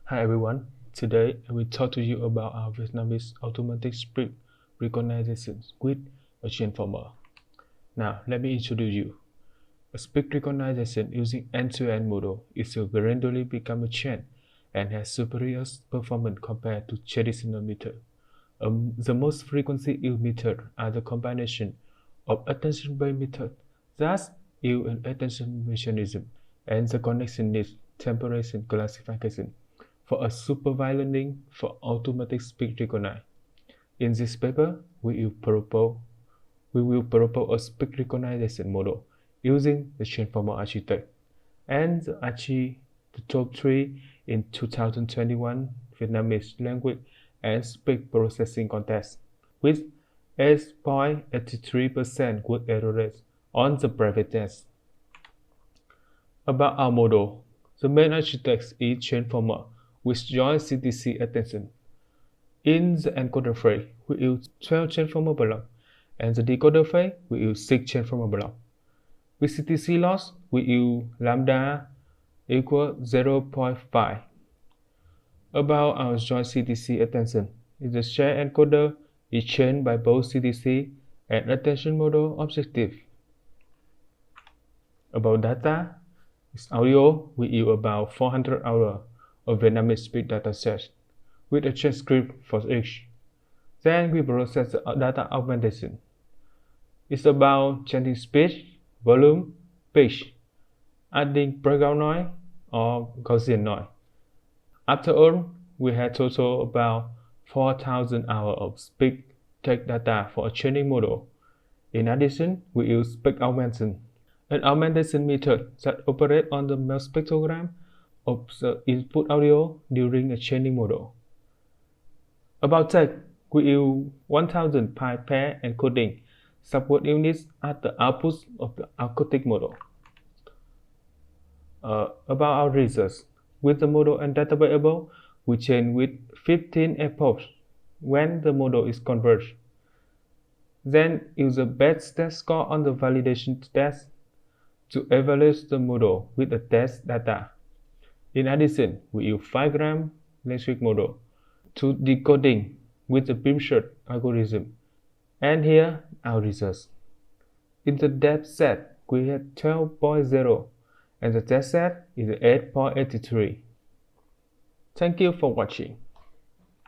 Hi everyone, today I will talk to you about our Vietnamese automatic speech recognition with a transformer. Now let me introduce you. A speech recognition using end-to-end model is to gradually become a trend and has superior performance compared to traditional method. The most frequently used methods are the combination of attention-based method, thus use an attention mechanism, and the connection needs temporation classification for a supervised learning for automatic speech recognition. In this paper, we will propose a speech recognition model using the transformer architecture and the top 3 in 2021 Vietnamese language and speech processing contest with 8.83% good error rate on the private test. About our model, the main architecture is transformer with joint CTC attention. In the encoder phase, we use 12 transformer blocks, and the decoder phase, we use 6 transformer blocks. With CTC loss, we use lambda equal 0.5. About our joint CTC attention, the shared encoder is changed by both CTC and attention model objective. About data, audio, we use about 400 hours of Vietnamese speech dataset with a transcript for each. Then we process the data augmentation. It's about changing speed, volume, pitch, adding background noise or Gaussian noise. After all, we had total about 4,000 hours of speech text data for a training model. In addition, we use speech augmentation, an augmentation method that operates on the melt spectrogram of the input audio during a training model. About text, we use 1000 pi pair encoding support units at the output of the acoustic model. About our results, with the model and data variable, we train with 15 epochs when the model is converged. Then use the best test score on the validation test to evaluate the model with the test data. In addition, we use 5-gram language model to decoding with the beam search algorithm. And here our results. In the depth set, we had 12.0 and the test set is 8.83. Thank you for watching.